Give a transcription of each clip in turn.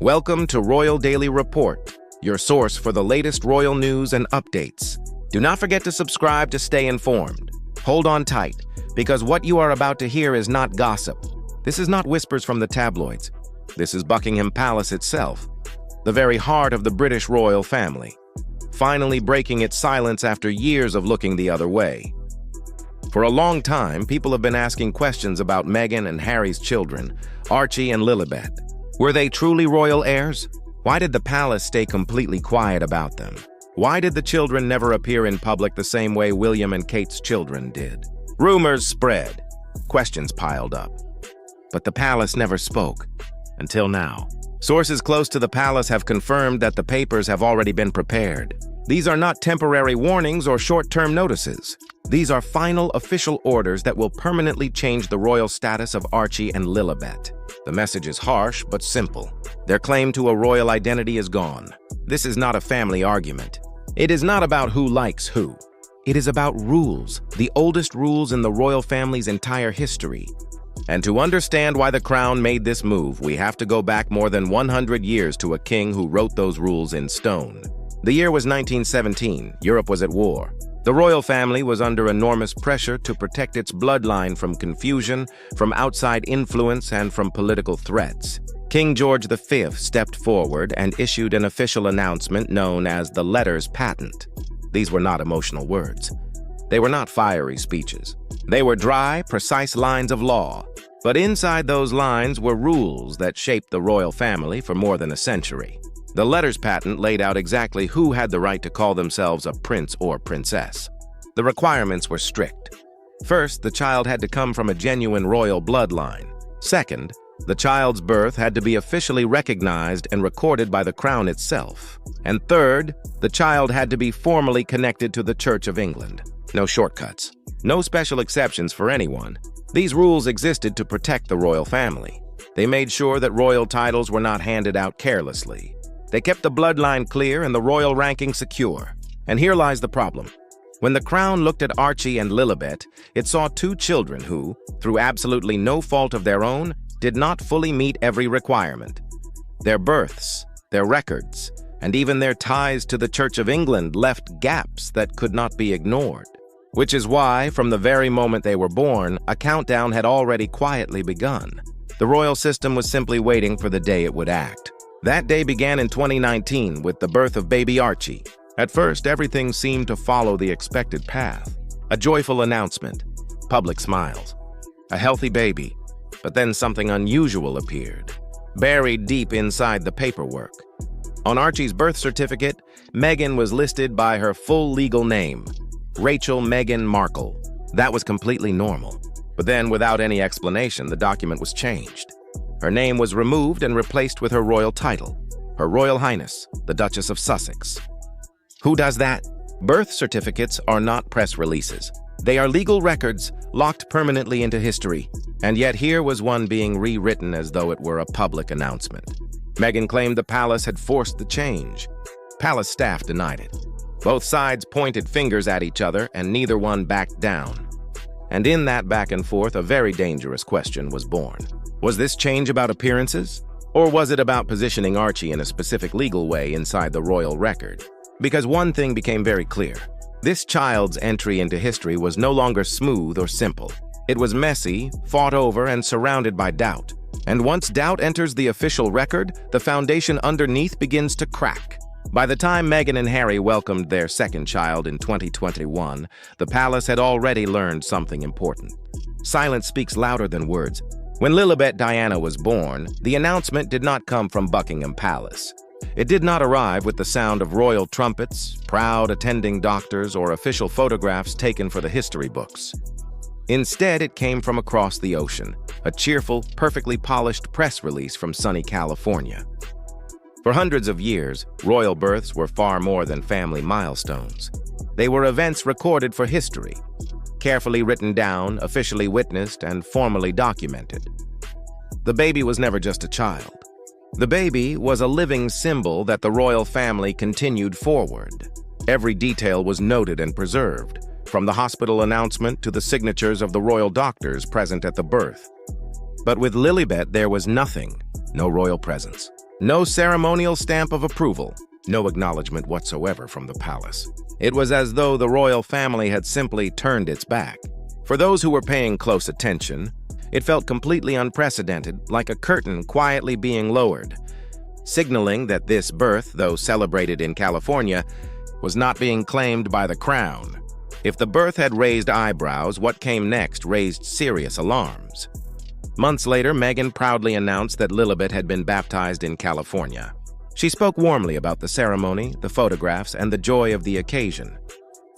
Welcome to Royal Daily Report, your source for the latest royal news and updates. Do not forget to subscribe to stay informed. Hold on tight, because what you are about to hear is not gossip. This is not whispers from the tabloids. This is Buckingham Palace itself, the very heart of the British royal family, finally breaking its silence after years of looking the other way. For a long time, people have been asking questions about Meghan and Harry's children, Archie and Lilibet. Were they truly royal heirs? Why did the palace stay completely quiet about them? Why did the children never appear in public the same way William and Kate's children did? Rumors spread, questions piled up. But the palace never spoke, until now. Sources close to the palace have confirmed that the papers have already been prepared. These are not temporary warnings or short-term notices. These are final official orders that will permanently change the royal status of Archie and Lilibet. The message is harsh but simple. Their claim to a royal identity is gone. This is not a family argument. It is not about who likes who. It is about rules, the oldest rules in the royal family's entire history. And to understand why the crown made this move, we have to go back more than 100 years to a king who wrote those rules in stone. The year was 1917. Europe was at war. The royal family was under enormous pressure to protect its bloodline from confusion, from outside influence, and from political threats. King George V stepped forward and issued an official announcement known as the Letters Patent. These were not emotional words. They were not fiery speeches. They were dry, precise lines of law. But inside those lines were rules that shaped the royal family for more than a century. The Letters Patent laid out exactly who had the right to call themselves a prince or princess. The requirements were strict. First, the child had to come from a genuine royal bloodline. Second, the child's birth had to be officially recognized and recorded by the crown itself. And third, the child had to be formally connected to the Church of England. No shortcuts. No special exceptions for anyone. These rules existed to protect the royal family. They made sure that royal titles were not handed out carelessly. They kept the bloodline clear and the royal ranking secure. And here lies the problem. When the crown looked at Archie and Lilibet, it saw two children who, through absolutely no fault of their own, did not fully meet every requirement. Their births, their records, and even their ties to the Church of England left gaps that could not be ignored. Which is why, from the very moment they were born, a countdown had already quietly begun. The royal system was simply waiting for the day it would act. That day began in 2019 with the birth of baby Archie. At first, everything seemed to follow the expected path. A joyful announcement, public smiles, a healthy baby. But then something unusual appeared, buried deep inside the paperwork. On Archie's birth certificate, Meghan was listed by her full legal name, Rachel Meghan Markle. That was completely normal. But then, without any explanation, the document was changed. Her name was removed and replaced with her royal title, Her Royal Highness, the Duchess of Sussex. Who does that? Birth certificates are not press releases. They are legal records locked permanently into history. And yet here was one being rewritten as though it were a public announcement. Meghan claimed the palace had forced the change. Palace staff denied it. Both sides pointed fingers at each other and neither one backed down. And in that back and forth, a very dangerous question was born. Was this change about appearances? Or was it about positioning Archie in a specific legal way inside the royal record? Because one thing became very clear. This child's entry into history was no longer smooth or simple. It was messy, fought over, and surrounded by doubt. And once doubt enters the official record, the foundation underneath begins to crack. By the time Meghan and Harry welcomed their second child in 2021, the palace had already learned something important. Silence speaks louder than words. When Lilibet Diana was born, the announcement did not come from Buckingham Palace. It did not arrive with the sound of royal trumpets, proud attending doctors, or official photographs taken for the history books. Instead, it came from across the ocean, a cheerful, perfectly polished press release from sunny California. For hundreds of years, royal births were far more than family milestones. They were events recorded for history, carefully written down, officially witnessed, and formally documented. The baby was never just a child. The baby was a living symbol that the royal family continued forward. Every detail was noted and preserved, from the hospital announcement to the signatures of the royal doctors present at the birth. But with Lilibet, there was nothing, no royal presence. No ceremonial stamp of approval, no acknowledgement whatsoever from the palace. It was as though the royal family had simply turned its back. For those who were paying close attention, it felt completely unprecedented, like a curtain quietly being lowered, signaling that this birth, though celebrated in California, was not being claimed by the crown. If the birth had raised eyebrows, what came next raised serious alarms. Months later, Meghan proudly announced that Lilibet had been baptized in California. She spoke warmly about the ceremony, the photographs, and the joy of the occasion.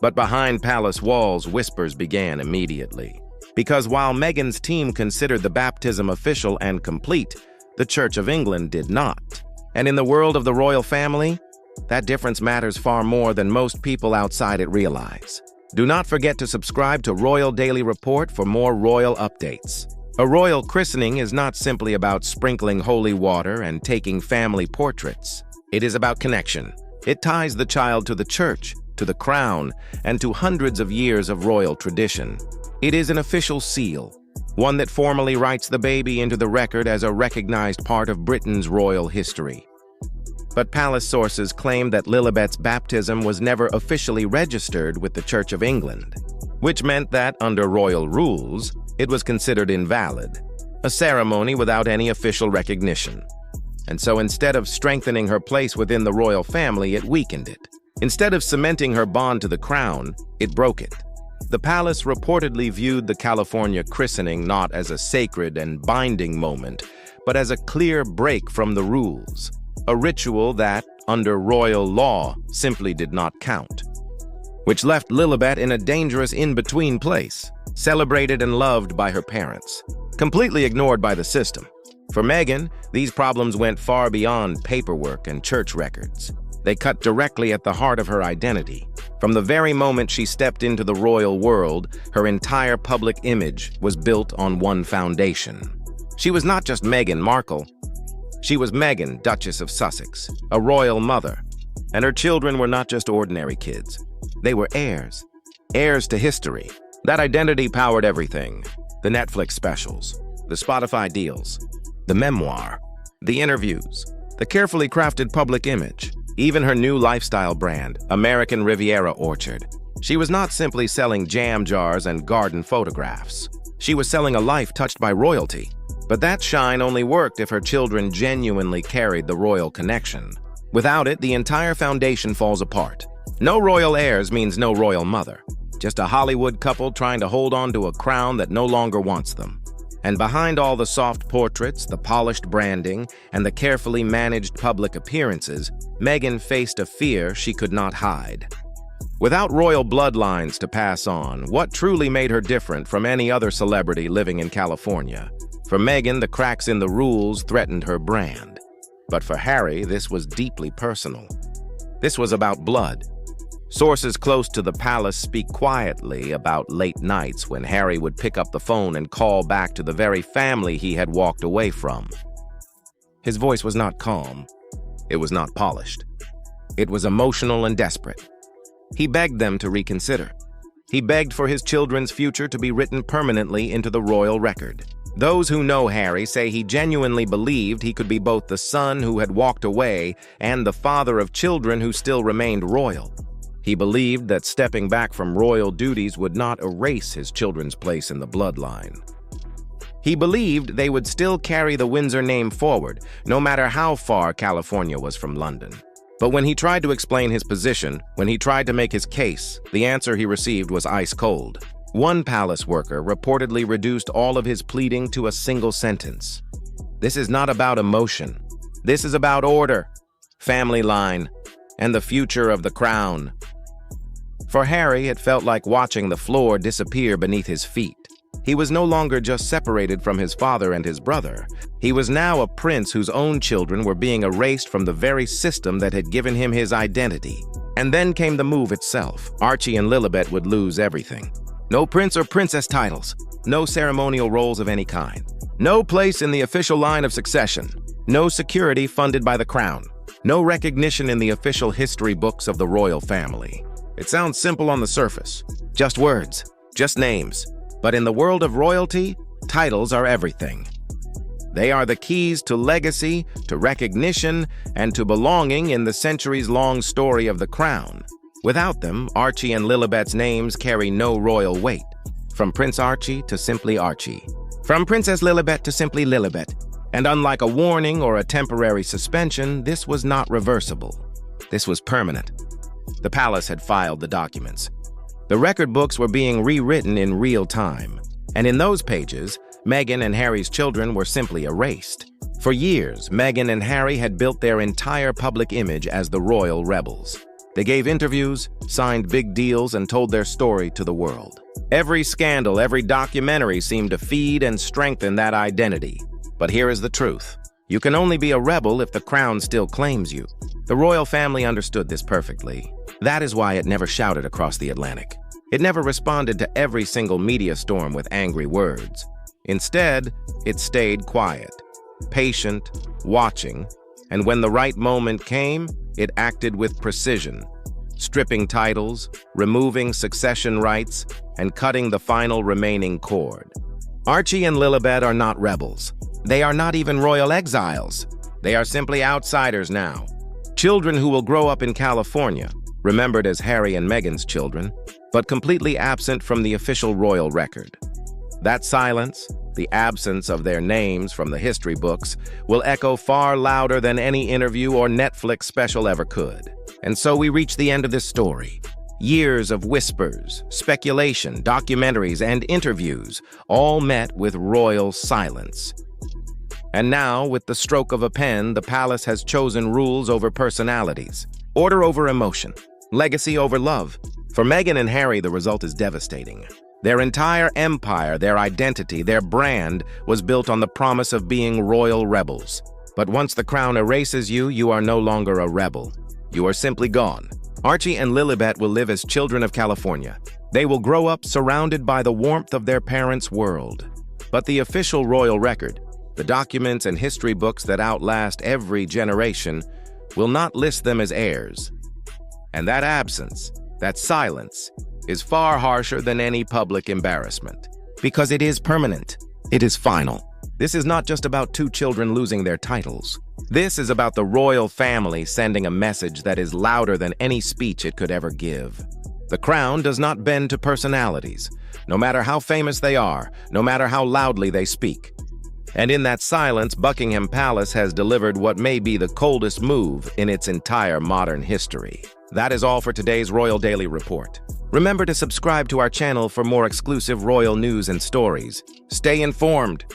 But behind palace walls, whispers began immediately. Because while Meghan's team considered the baptism official and complete, the Church of England did not. And in the world of the royal family, that difference matters far more than most people outside it realize. Do not forget to subscribe to Royal Daily Report for more royal updates. A royal christening is not simply about sprinkling holy water and taking family portraits. It is about connection. It ties the child to the church, to the crown, and to hundreds of years of royal tradition. It is an official seal, one that formally writes the baby into the record as a recognized part of Britain's royal history. But palace sources claim that Lilibet's baptism was never officially registered with the Church of England, which meant that, under royal rules, it was considered invalid, a ceremony without any official recognition. And so instead of strengthening her place within the royal family, it weakened it. Instead of cementing her bond to the crown, it broke it. The palace reportedly viewed the California christening not as a sacred and binding moment, but as a clear break from the rules, a ritual that, under royal law, simply did not count, which left Lilibet in a dangerous in-between place, celebrated and loved by her parents, completely ignored by the system. For Meghan, these problems went far beyond paperwork and church records. They cut directly at the heart of her identity. From the very moment she stepped into the royal world, her entire public image was built on one foundation. She was not just Meghan Markle. She was Meghan, Duchess of Sussex, a royal mother. And her children were not just ordinary kids. They were heirs. Heirs to history. That identity powered everything. The Netflix specials, the Spotify deals, the memoir, the interviews, the carefully crafted public image, even her new lifestyle brand, American Riviera Orchard. She was not simply selling jam jars and garden photographs. She was selling a life touched by royalty. But that shine only worked if her children genuinely carried the royal connection. Without it, the entire foundation falls apart. No royal heirs means no royal mother. Just a Hollywood couple trying to hold on to a crown that no longer wants them. And behind all the soft portraits, the polished branding, and the carefully managed public appearances, Meghan faced a fear she could not hide. Without royal bloodlines to pass on, what truly made her different from any other celebrity living in California? For Meghan, the cracks in the rules threatened her brand. But for Harry, this was deeply personal. This was about blood. Sources close to the palace speak quietly about late nights when Harry would pick up the phone and call back to the very family he had walked away from. His voice was not calm. It was not polished. It was emotional and desperate. He begged them to reconsider. He begged for his children's future to be written permanently into the royal record. Those who know Harry say he genuinely believed he could be both the son who had walked away and the father of children who still remained royal. He believed that stepping back from royal duties would not erase his children's place in the bloodline. He believed they would still carry the Windsor name forward, no matter how far California was from London. But when he tried to explain his position, when he tried to make his case, the answer he received was ice cold. One palace worker reportedly reduced all of his pleading to a single sentence. "This is not about emotion. This is about order, family line, and the future of the crown." For Harry, it felt like watching the floor disappear beneath his feet. He was no longer just separated from his father and his brother. He was now a prince whose own children were being erased from the very system that had given him his identity. And then came the move itself. Archie and Lilibet would lose everything. No prince or princess titles. No ceremonial roles of any kind. No place in the official line of succession. No security funded by the crown. No recognition in the official history books of the royal family. It sounds simple on the surface. Just words. Just names. But in the world of royalty, titles are everything. They are the keys to legacy, to recognition, and to belonging in the centuries-long story of the crown. Without them, Archie and Lilibet's names carry no royal weight. From Prince Archie to simply Archie. From Princess Lilibet to simply Lilibet. And unlike a warning or a temporary suspension, this was not reversible. This was permanent. The palace had filed the documents. The record books were being rewritten in real time. And in those pages, Meghan and Harry's children were simply erased. For years, Meghan and Harry had built their entire public image as the royal rebels. They gave interviews, signed big deals, and told their story to the world. Every scandal, every documentary seemed to feed and strengthen that identity. But here is the truth. You can only be a rebel if the crown still claims you. The royal family understood this perfectly. That is why it never shouted across the Atlantic. It never responded to every single media storm with angry words. Instead, it stayed quiet, patient, watching, and when the right moment came, it acted with precision, stripping titles, removing succession rights, and cutting the final remaining cord. Archie and Lilibet are not rebels. They are not even royal exiles. They are simply outsiders now. Children who will grow up in California, remembered as Harry and Meghan's children, but completely absent from the official royal record. That silence, the absence of their names from the history books, will echo far louder than any interview or Netflix special ever could. And so we reach the end of this story. Years of whispers, speculation, documentaries, and interviews, all met with royal silence. And now, with the stroke of a pen, the palace has chosen rules over personalities, order over emotion, legacy over love. For Meghan and Harry, the result is devastating. Their entire empire, their identity, their brand was built on the promise of being royal rebels. But once the crown erases you, you are no longer a rebel. You are simply gone. Archie and Lilibet will live as children of California. They will grow up surrounded by the warmth of their parents' world. But the official royal record, the documents and history books that outlast every generation, will not list them as heirs. And that absence, that silence, is far harsher than any public embarrassment. Because it is permanent. It is final. This is not just about two children losing their titles. This is about the royal family sending a message that is louder than any speech it could ever give. The crown does not bend to personalities, no matter how famous they are, no matter how loudly they speak. And in that silence, Buckingham Palace has delivered what may be the coldest move in its entire modern history. That is all for today's Royal Daily Report. Remember to subscribe to our channel for more exclusive royal news and stories. Stay informed.